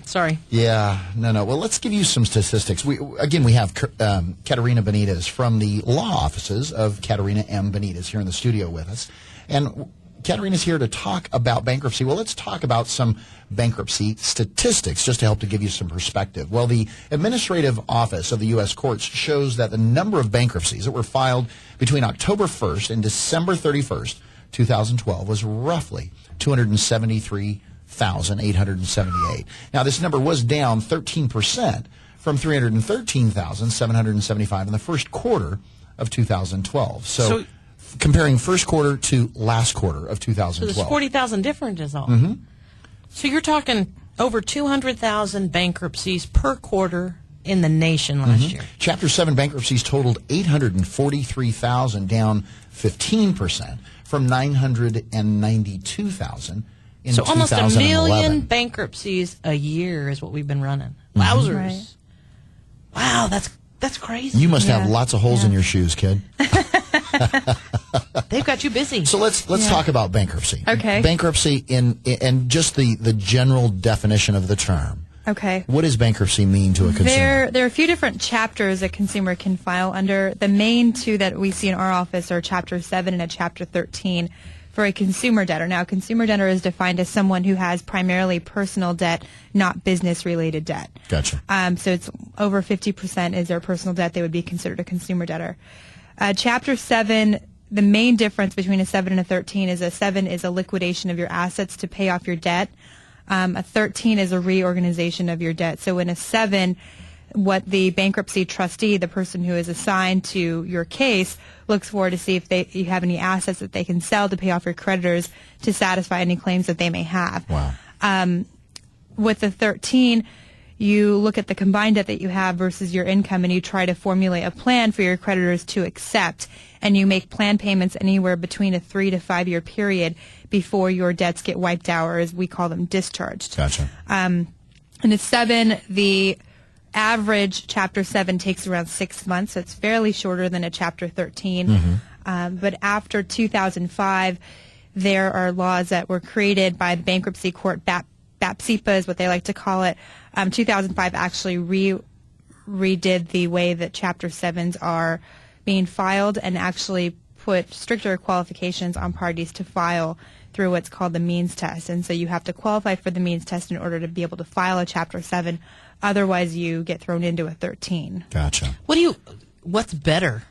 Sorry. Yeah. No. Well, let's give you some statistics. We have Katerina Benitez from the law offices of Katerina M. Benitez here in the studio with us. And Katerina's here to talk about bankruptcy. Well, let's talk about some bankruptcy statistics just to help to give you some perspective. Well, the Administrative Office of the U.S. Courts shows that the number of bankruptcies that were filed between October 1st and December 31st, 2012 was roughly 273,878. Now, this number was down 13% from 313,775 in the first quarter of 2012. So comparing first quarter to last quarter of 2012. So there's 40,000 different is all. So you're talking over 200,000 bankruptcies per quarter in the nation last year. Chapter 7 bankruptcies totaled 843,000, down 15% from 992,000 in 2011. So almost 1 million bankruptcies a year is what we've been running. Wowzers. Right. Wow, that's crazy. You must have lots of holes in your shoes, kid. They've got you busy. So let's talk about bankruptcy. Okay. Bankruptcy and just the general definition of the term. Okay. What does bankruptcy mean to a consumer? There are a few different chapters a consumer can file under. The main two that we see in our office are Chapter 7 and a Chapter 13 for a consumer debtor. Now, a consumer debtor is defined as someone who has primarily personal debt, not business-related debt. Gotcha. So it's over 50% is their personal debt. They would be considered a consumer debtor. Chapter 7, the main difference between a 7 and a 13 is a 7 is a liquidation of your assets to pay off your debt. A 13 is a reorganization of your debt. So in a 7, what the bankruptcy trustee, the person who is assigned to your case, looks for to see if you have any assets that they can sell to pay off your creditors to satisfy any claims that they may have. Wow. With the 13, you look at the combined debt that you have versus your income, and you try to formulate a plan for your creditors to accept, and you make plan payments anywhere between a 3 to 5 year period before your debts get wiped out, or as we call them, discharged. Gotcha. In a 7, the average Chapter 7 takes around 6 months, so it's fairly shorter than a Chapter 13. But after 2005, there are laws that were created by the Bankruptcy Court, BAPSIPA is what they like to call it. 2005 actually redid the way that Chapter 7s are being filed and actually put stricter qualifications on parties to file through what's called the means test. And so you have to qualify for the means test in order to be able to file a Chapter 7. Otherwise, you get thrown into a 13. Gotcha. What's better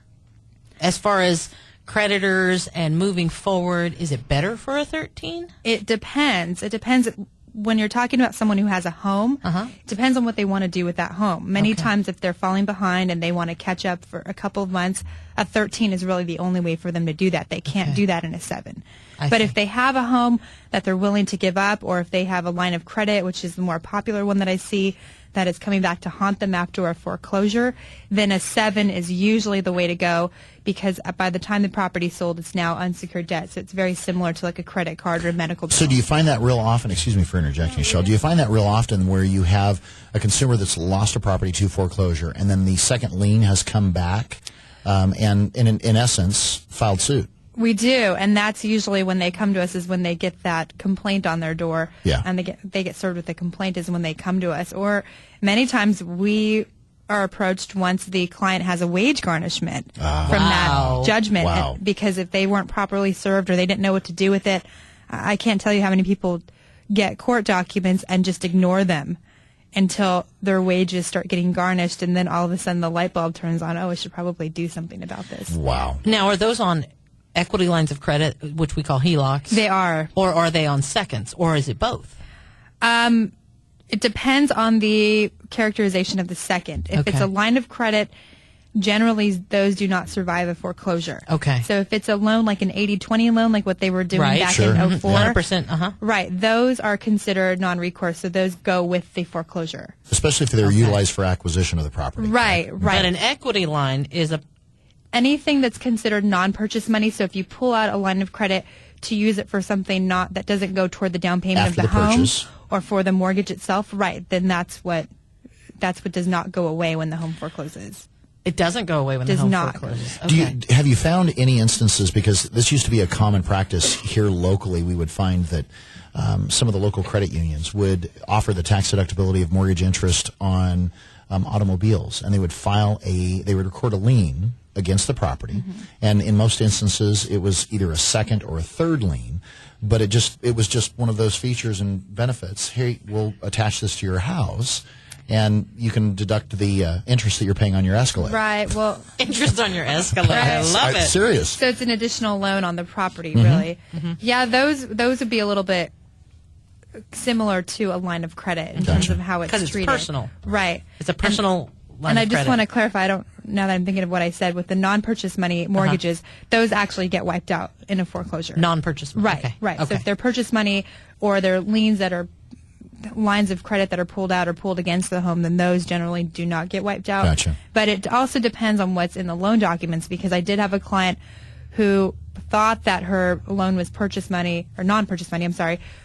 as far as creditors and moving forward? Is it better for a 13? It depends. It depends. When you're talking about someone who has a home, it depends on what they want to do with that home. Many times if they're falling behind and they want to catch up for a couple of months, a 13 is really the only way for them to do that. They can't do that in a 7. But if they have a home that they're willing to give up, or if they have a line of credit, which is the more popular one that I see, that is coming back to haunt them after a foreclosure, then a 7 is usually the way to go, because by the time the property's sold, it's now unsecured debt. So it's very similar to like a credit card or a medical bill. So do you find that real often, excuse me for interjecting, Michelle, do you find that real often where you have a consumer that's lost a property to foreclosure and then the second lien has come back and in essence filed suit? We do, and that's usually when they come to us, is when they get that complaint on their door, and they get served with a complaint is when they come to us. Or many times we are approached once the client has a wage garnishment from that judgment, because if they weren't properly served or they didn't know what to do with it, I can't tell you how many people get court documents and just ignore them until their wages start getting garnished, and then all of a sudden the light bulb turns on. Oh, I should probably do something about this. Wow. Now, are those on equity lines of credit, which we call HELOCs? They are. Or are they on seconds? Or is it both? It depends on the characterization of the second. If it's a line of credit generally those do not survive a foreclosure. Okay. So if it's a loan like an 80-20 loan, like what they were doing back Sure. in 04, 100%, right, those are considered non-recourse, so those go with the foreclosure. Especially if they're utilized for acquisition of the property. Right. But an equity line is anything that's considered non-purchase money. So if you pull out a line of credit to use it for something that doesn't go toward the down payment After of the home purchase. or for the mortgage itself, right? Then that's what does not go away when the home forecloses. It doesn't go away when Does the home not. forecloses. Okay. Have you found any instances, because this used to be a common practice here locally, we would find that some of the local credit unions would offer the tax deductibility of mortgage interest on automobiles, and they would record a lien against the property, and in most instances it was either a second or a third lien, but it was just one of those features and benefits. Hey, we'll attach this to your house, and you can deduct the interest that you're paying on your Escalade. Right. Well, Interest on your Escalade. I Right. love it. Serious. so it's an additional loan on the property, really. Yeah, those would be a little bit similar to a line of credit in terms of how it's Because it's treated. personal. Right. It's a personal line And I of just credit. want to clarify, now that I'm thinking of what I said, with the non-purchase money mortgages, those actually get wiped out in a foreclosure. Non-purchase. Right, Okay. right. Okay. So if they're purchase money or they're liens that are lines of credit that are pulled out or pulled against the home, then those generally do not get wiped out. Gotcha. But it also depends on what's in the loan documents, because I did have a client who thought that her loan was purchase money, or non-purchase money,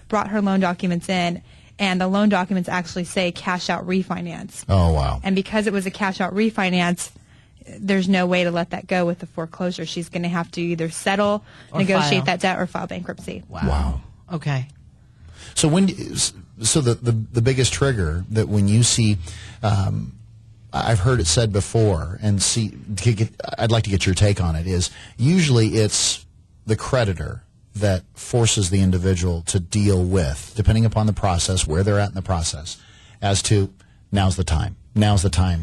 brought her loan documents in, and the loan documents actually say cash out refinance. Oh, wow. And because it was a cash out refinance, there's no way to let that go with the foreclosure. She's going to have to either settle, Or negotiate file. that debt, or file bankruptcy. Wow. Okay. So the biggest trigger that when you see, I've heard it said before, and I'd like to get your take on it, is usually it's the creditor that forces the individual to deal with, depending upon the process, where they're at in the process, as to now's the time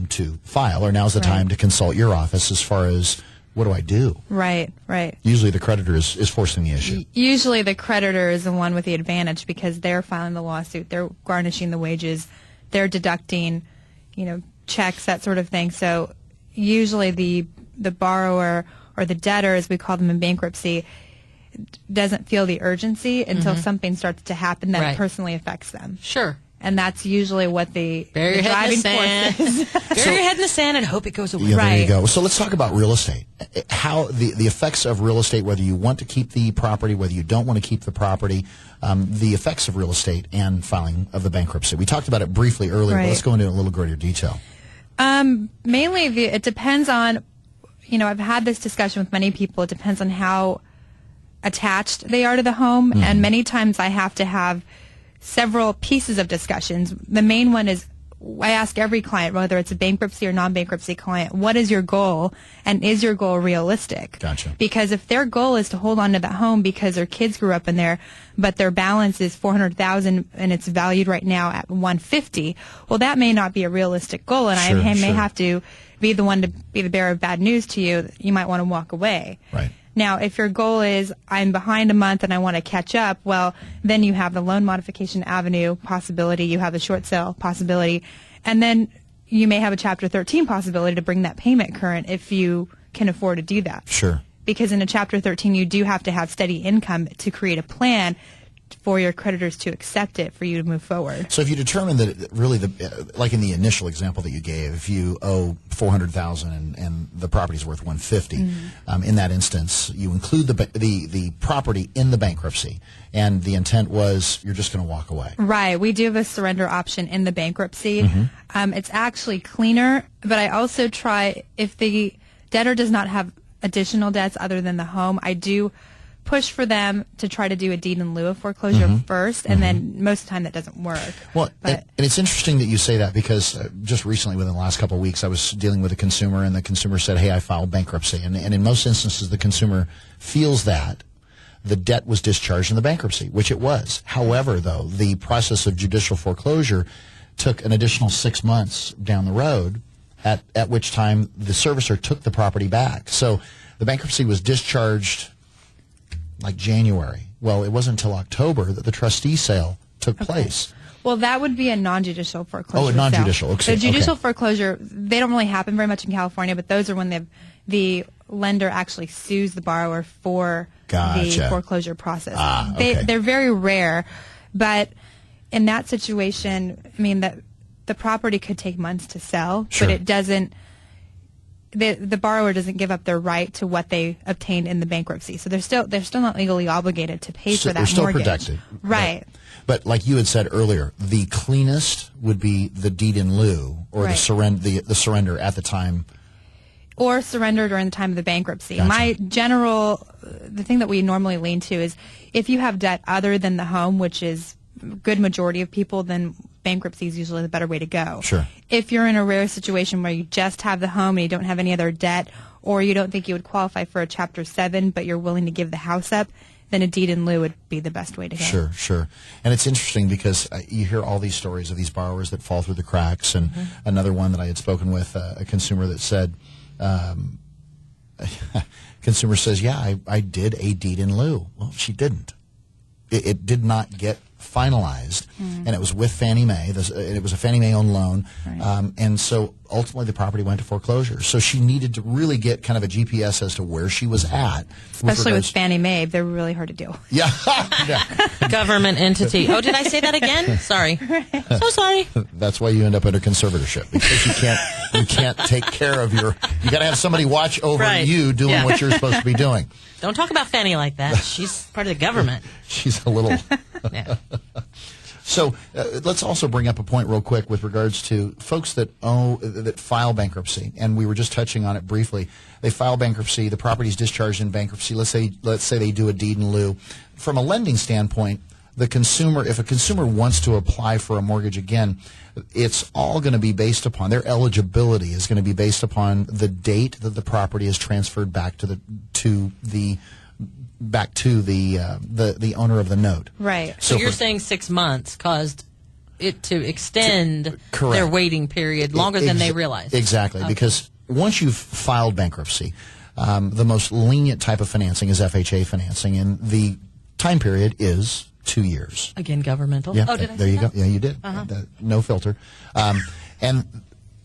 to file, or now's the time to consult your office as far as what do I do? Right, right. Usually the creditor is forcing the issue. Usually the creditor is the one with the advantage because they're filing the lawsuit, they're garnishing the wages, they're deducting, checks, that sort of thing. So usually the borrower or the debtor, as we call them in bankruptcy, doesn't feel the urgency until something starts to happen that Right. personally affects them. Sure. And that's usually what the Bury your head in driving the sand. force is. Bury your head in the sand and hope it goes away. Yeah, there you Right. go. So let's talk about real estate. How the effects of real estate, whether you want to keep the property, whether you don't want to keep the property, the effects of real estate and filing of the bankruptcy. We talked about it briefly earlier, but Right. let's go into a little greater detail. Mainly, it depends on, I've had this discussion with many people. It depends on how attached they are to the home. And many times I have to have several pieces of discussions. The main one is I ask every client, whether it's a bankruptcy or non-bankruptcy client, what is your goal, and is your goal realistic? Gotcha. Because if their goal is to hold on to the home because their kids grew up in there, but their balance is $400,000 and it's valued right now at $150,000, well, that may not be a realistic goal, and Sure, I may sure. have to be the one to be the bearer of bad news to you. You might want to walk away. Right. Now, if your goal is I'm behind a month and I want to catch up, well, then you have the loan modification avenue possibility, you have the short sale possibility, and then you may have a Chapter 13 possibility to bring that payment current if you can afford to do that. Sure. Because in a Chapter 13, you do have to have steady income to create a plan for your creditors to accept it for you to move forward. So if you determine that really, like in the initial example that you gave, if you owe $400,000 and the property's worth $150,000, in that instance, you include the property in the bankruptcy, and the intent was you're just going to walk away. Right. We do have a surrender option in the bankruptcy. It's actually cleaner, but I also try, if the debtor does not have additional debts other than the home, I do push for them to try to do a deed in lieu of foreclosure first, and then most of the time that doesn't work. Well, But- and it's interesting that you say that, because just recently, within the last couple of weeks, I was dealing with a consumer, and the consumer said, hey, I filed bankruptcy. And in most instances, the consumer feels that the debt was discharged in the bankruptcy, which it was. However, though, the process of judicial foreclosure took an additional 6 months down the road, at which time the servicer took the property back. So the bankruptcy was discharged like January. Well, it wasn't until October that the trustee sale took place. Well, that would be a non-judicial foreclosure. Oh, a non-judicial. Okay. The judicial foreclosure, they don't really happen very much in California, but those are when the lender actually sues the borrower for the foreclosure process. They're very rare, but in that situation, I mean, the property could take months to sell, but it doesn't. The borrower doesn't give up their right to what they obtained in the bankruptcy, so they're still not legally obligated to pay for that they're still mortgage. Protected, right? But like you had said earlier, the cleanest would be the deed in lieu or the surrender at the time. Or surrender during the time of the bankruptcy. Gotcha. The thing that we normally lean to is if you have debt other than the home, which is a good majority of people, then bankruptcy is usually the better way to go. Sure. If you're in a rare situation where you just have the home and you don't have any other debt, or you don't think you would qualify for a Chapter 7, but you're willing to give the house up, then a deed in lieu would be the best way to go. Sure. And it's interesting because you hear all these stories of these borrowers that fall through the cracks, and another one that I had spoken with, a consumer that said, consumer says, yeah, I did a deed in lieu. Well, she didn't. It did not get finalized, and it was with Fannie Mae. It was a Fannie Mae-owned loan, and so ultimately the property went to foreclosure. So she needed to really get kind of a GPS as to where she was at. Especially with Fannie Mae, they're really hard to deal. Yeah. Government entity. Oh, did I say that again? Sorry. So sorry. That's why you end up under conservatorship, because you can't take care of you got to have somebody watch over you doing what you're supposed to be doing. Don't talk about Fannie like that. She's part of the government. She's a little... So let's also bring up a point real quick with regards to folks that file bankruptcy, and we were just touching on it briefly. They file bankruptcy, the property's discharged in bankruptcy. Let's say they do a deed in lieu. From a lending standpoint, if a consumer wants to apply for a mortgage again, it's all going to be based upon their eligibility is going to be based upon the date that the property is transferred back to the owner of the note. Right. So you're saying 6 months caused it to extend their waiting period longer than they realized. Exactly, because once you've filed bankruptcy, the most lenient type of financing is FHA financing, and the time period is 2 years. Again, governmental. Yeah, oh, did I there say you that? go. Yeah, you did. No filter. And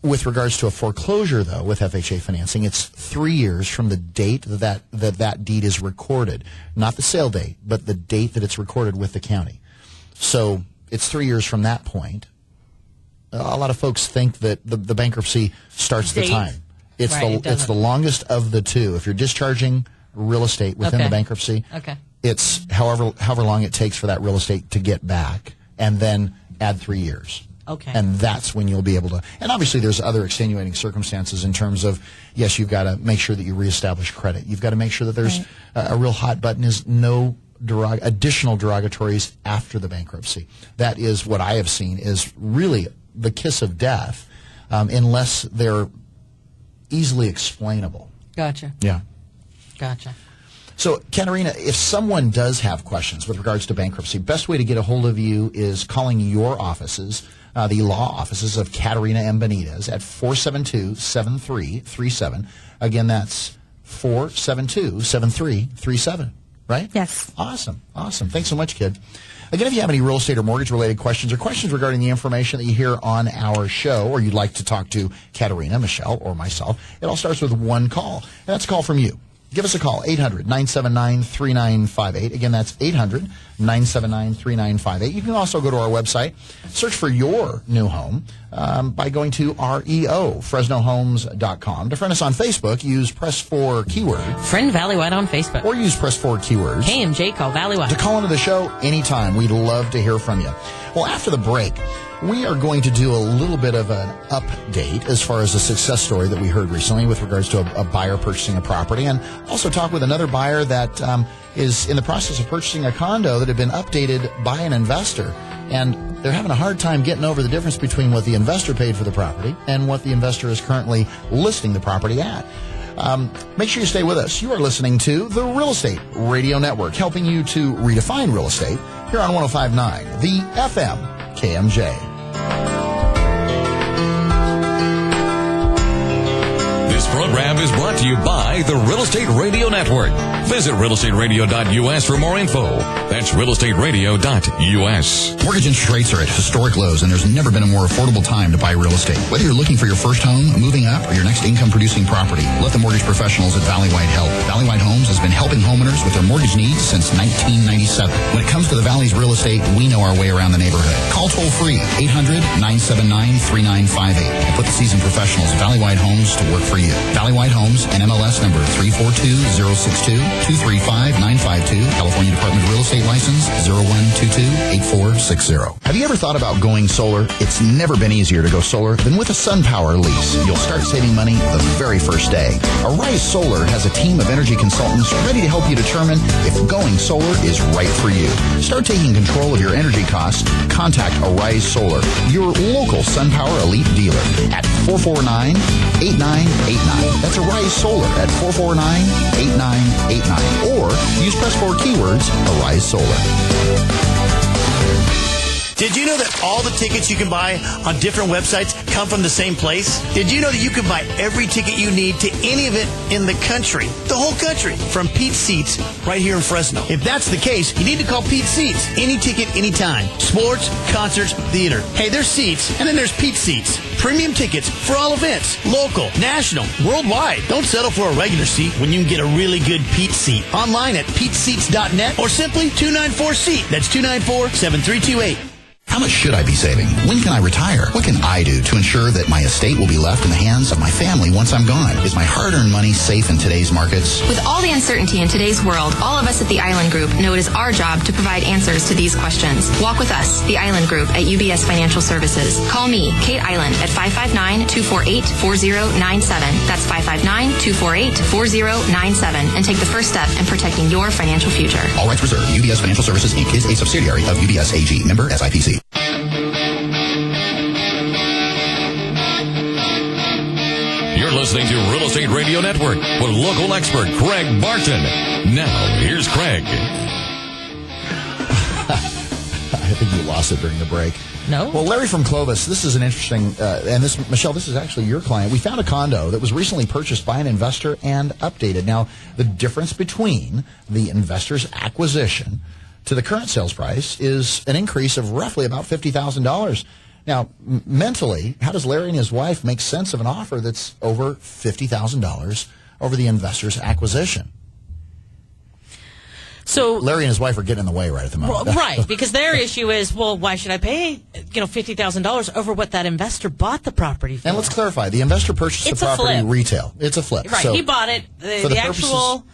with regards to a foreclosure, though, with FHA financing, it's 3 years from the date that deed is recorded. Not the sale date, but the date that it's recorded with the county. So it's 3 years from that point. A lot of folks think that the bankruptcy starts the time. It's the longest of the two. If you're discharging real estate within the bankruptcy, it's however long it takes for that real estate to get back, and then add 3 years. Okay. And that's when you'll be able to. And obviously, there's other extenuating circumstances in terms of, yes, you've got to make sure that you reestablish credit. You've got to make sure that there's a real hot button is no additional derogatories after the bankruptcy. That is what I have seen is really the kiss of death, unless they're easily explainable. Gotcha. Yeah. Gotcha. So, Katerina, if someone does have questions with regards to bankruptcy, best way to get a hold of you is calling your offices, the law offices of Katerina M. Benitez at 472-7337. Again, that's 472-7337, right? Yes. Awesome. Thanks so much, kid. Again, if you have any real estate or mortgage-related questions or questions regarding the information that you hear on our show, or you'd like to talk to Katerina, Michelle, or myself, it all starts with one call, and that's a call from you. Give us a call, 800-979-3958. Again, that's 800-979-3958. You can also go to our website, search for your new home by going to Fresnohomes.com. To friend us on Facebook, use press 4 keyword. Friend Valley White on Facebook. Or use press 4 keywords. KMJ, call Valley White. To call into the show anytime. We'd love to hear from you. Well, after the break, we are going to do a little bit of an update as far as the success story that we heard recently with regards to a buyer purchasing a property, and also talk with another buyer that is in the process of purchasing a condo that had been updated by an investor. And they're having a hard time getting over the difference between what the investor paid for the property and what the investor is currently listing the property at. Make sure you stay with us. You are listening to the Real Estate Radio Network, helping you to redefine real estate here on 105.9, the FM KMJ. This program is brought to you by the Real Estate Radio Network. Visit realestateradio.us for more info. That's realestateradio.us. Mortgage interest rates are at historic lows, and there's never been a more affordable time to buy real estate. Whether you're looking for your first home, moving up, or your next income-producing property, let the mortgage professionals at Valley White help. Valley White Homes has been helping homeowners with their mortgage needs since 1997. When it comes to the Valley's real estate, we know our way around the neighborhood. Call toll-free 800-979-3958 and put the seasoned professionals at Valley White Homes to work for you. Valley White Homes and MLS number 342062, 235-952, California Department of Real Estate License 0122-8460. Have you ever thought about going solar? It's never been easier to go solar than with a SunPower lease. You'll start saving money the very first day. Arise Solar has a team of energy consultants ready to help you determine if going solar is right for you. Start taking control of your energy costs. Contact Arise Solar, your local SunPower Elite dealer at 449-8989. That's Arise Solar at 449-8989. Or use press 4 keywords, Arise Solar. Did you know that all the tickets you can buy on different websites come from the same place? Did you know that you can buy every ticket you need to any event in the country? The whole country. From Pete's Seats right here in Fresno. If that's the case, you need to call Pete's Seats. Any ticket, anytime. Sports, concerts, theater. Hey, there's seats, and then there's Pete's Seats. Premium tickets for all events. Local, national, worldwide. Don't settle for a regular seat when you can get a really good Pete's Seat. Online at peteseats.net or simply 294-SEAT. That's 294-7328. How much should I be saving? When can I retire? What can I do to ensure that my estate will be left in the hands of my family once I'm gone? Is my hard-earned money safe in today's markets? With all the uncertainty in today's world, all of us at the Island Group know it is our job to provide answers to these questions. Walk with us, the Island Group at UBS Financial Services. Call me, Kate Island, at 559-248-4097. That's 559-248-4097, and take the first step in protecting your financial future. All rights reserved. UBS Financial Services, Inc. is a subsidiary of UBS AG. Member SIPC. You're listening to Real Estate Radio Network with local expert Craig Barton. Now, here's Craig. I think you lost it during the break. No. Well, Larry from Clovis, this is an interesting, and this, Michelle, this is actually your client. We found a condo that was recently purchased by an investor and updated. Now, the difference between the investor's acquisition to the current sales price is an increase of roughly about $50,000. Now, mentally, how does Larry and his wife make sense of an offer that's over $50,000 over the investor's acquisition? So Larry and his wife are getting in the way right at the moment. Well, right, because their issue is, well, why should I pay, $50,000 over what that investor bought the property for? And let's clarify, the investor purchased It's the property a flip. retail. It's a flip. Right, So he bought it. The actual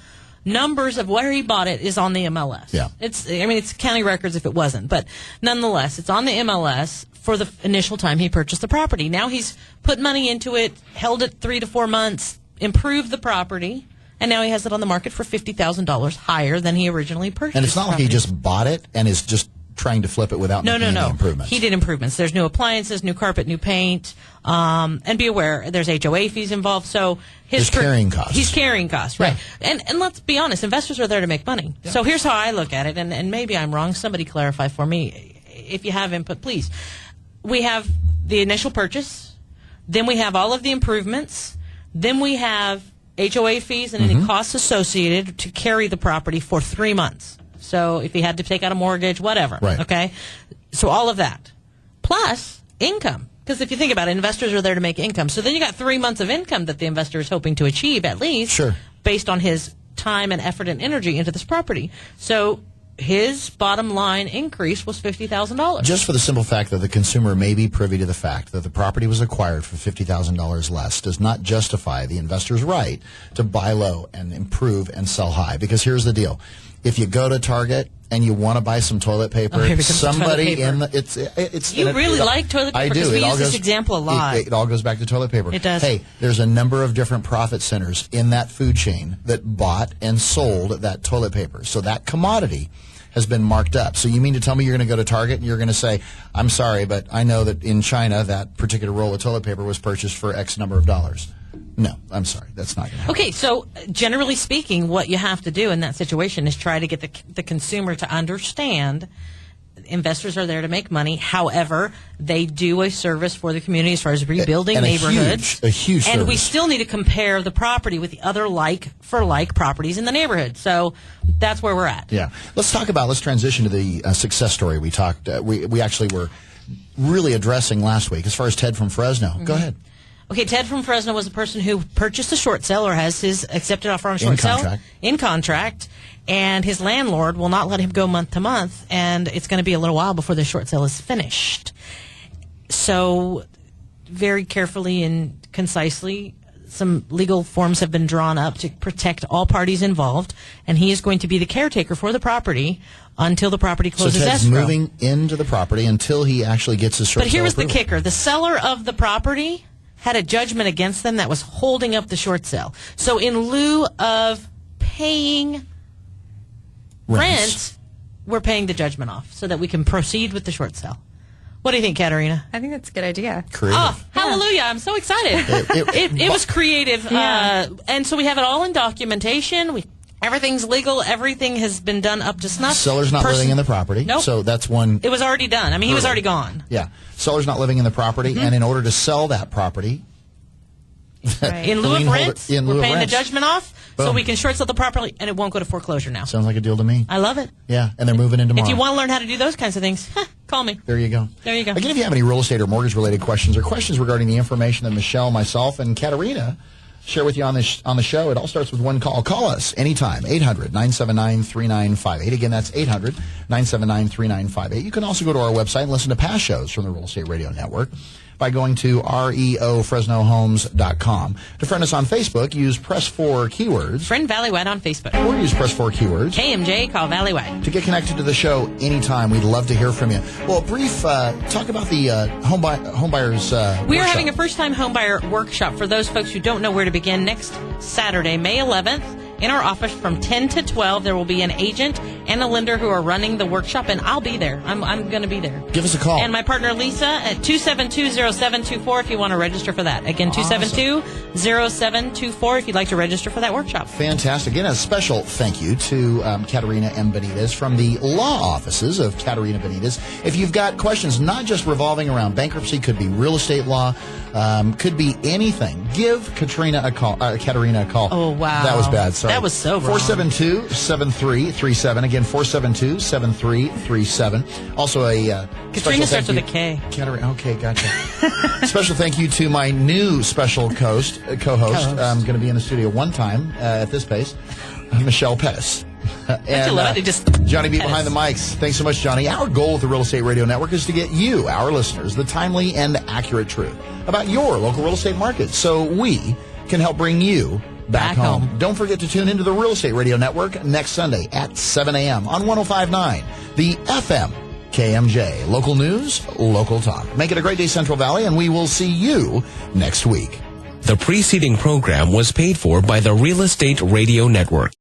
numbers of where he bought it is on the MLS. Yeah. It's county records if it wasn't, but nonetheless, it's on the MLS for the initial time he purchased the property. Now he's put money into it, held it 3 to 4 months, improved the property, and now he has it on the market for $50,000 higher than he originally purchased. And it's not like he just bought it and is just trying to flip it without making any improvements. He did improvements. There's new appliances, new carpet, new paint, and be aware there's HOA fees involved. So his carrying costs. He's carrying costs, right? Yeah. And let's be honest, investors are there to make money. Yeah. So here's how I look at it, and maybe I'm wrong. Somebody clarify for me. If you have input, please. We have the initial purchase, then we have all of the improvements, then we have HOA fees and any costs associated to carry the property for 3 months. So if he had to take out a mortgage, whatever. Right. Okay? So all of that. Plus income. Because if you think about it, investors are there to make income. So then you got 3 months of income that the investor is hoping to achieve at least. Sure. Based on his time and effort and energy into this property. So his bottom line increase was $50,000. Just for the simple fact that the consumer may be privy to the fact that the property was acquired for $50,000 less does not justify the investor's right to buy low and improve and sell high. Because here's the deal. If you go to Target and you want to buy some toilet paper, somebody in the it's you really like toilet paper. I do. Because we use this example a lot. It all goes back to toilet paper. It does. Hey, there's a number of different profit centers in that food chain that bought and sold that toilet paper. So that commodity has been marked up. So you mean to tell me you're going to go to Target and you're going to say, I'm sorry, but I know that in China that particular roll of toilet paper was purchased for X number of dollars. No, I'm sorry. That's not going to happen. Okay, so generally speaking, what you have to do in that situation is try to get the consumer to understand investors are there to make money. However, they do a service for the community as far as rebuilding and neighborhoods. A huge and service. we still need to compare the property with the other like-for-like properties in the neighborhood. So that's where we're at. Yeah. Let's transition to the success story we talked. We actually were really addressing last week as far as Ted from Fresno. Mm-hmm. Go ahead. Okay, Ted from Fresno was a person who purchased a short sale or has his accepted offer on a short sale in contract, and his landlord will not let him go month to month, and it's going to be a little while before the short sale is finished. So very carefully and concisely, some legal forms have been drawn up to protect all parties involved, and he is going to be the caretaker for the property until the property closes so Ted's escrow. moving into the property until he actually gets his short sale. But here was approval. the kicker. The seller of the property had a judgment against them that was holding up the short sale. So in lieu of paying rent, we're paying the judgment off so that we can proceed with the short sale. What do you think, Katarina? I think that's a good idea. Creative. Oh, hallelujah. I'm so excited. It was creative. Yeah. And so we have it all in documentation. Everything's legal. Everything has been done up to snuff. Seller's not living in the property. Nope. So that's one. It was already done. I mean, he was already gone. Yeah. Seller's not living in the property, and in order to sell that property, In lieu of rent, we're paying the judgment off so Boom. we can short sell the property, and it won't go to foreclosure now. Sounds like a deal to me. I love it. Yeah, and they're moving in tomorrow. If you want to learn how to do those kinds of things, call me. There you go. There you go. Again, if you have any real estate or mortgage-related questions or questions regarding the information that Michelle, myself, and Katarina share with you on the show, it all starts with one call. Call us anytime, 800-979-3958. Again, that's 800-979-3958. You can also go to our website and listen to past shows from the Real Estate Radio Network by going to reofresnohomes.com. To friend us on Facebook, use Press 4 keywords. Friend Valley White on Facebook. Or use Press 4 keywords. KMJ, call Valley White. To get connected to the show anytime, we'd love to hear from you. Well, brief talk about the homebuyers We are workshop. having a first-time homebuyer workshop for those folks who don't know where to begin next Saturday, May 11th. In our office from 10 to 12, there will be an agent and a lender who are running the workshop, and I'll be there. I'm going to be there. Give us a call. And my partner Lisa at 272-0724 if you want to register for that. Again, 272-0724 if you'd like to register for that workshop. Fantastic. Again, a special thank you to Katarina M. Benitez from the law offices of Katarina Benitez. If you've got questions not just revolving around bankruptcy, could be real estate law, could be anything, give Katarina a call. Oh, wow. That was bad. Sorry. That was so wrong. 472-7337. Again, 472-7337. Also a Katrina starts with a K. Katarina. Okay, gotcha. Special thank you to my new special co-host. I'm going to be in the studio one time at this pace, Michelle Pettis. And Johnny B behind the mics. Thanks so much, Johnny. Our goal with the Real Estate Radio Network is to get you, our listeners, the timely and accurate truth about your local real estate market so we can help bring you back home. Don't forget to tune into the Real Estate Radio Network next Sunday at 7 a.m. on 105.9, the FM KMJ. Local news, local talk. Make it a great day, Central Valley, and we will see you next week. The preceding program was paid for by the Real Estate Radio Network.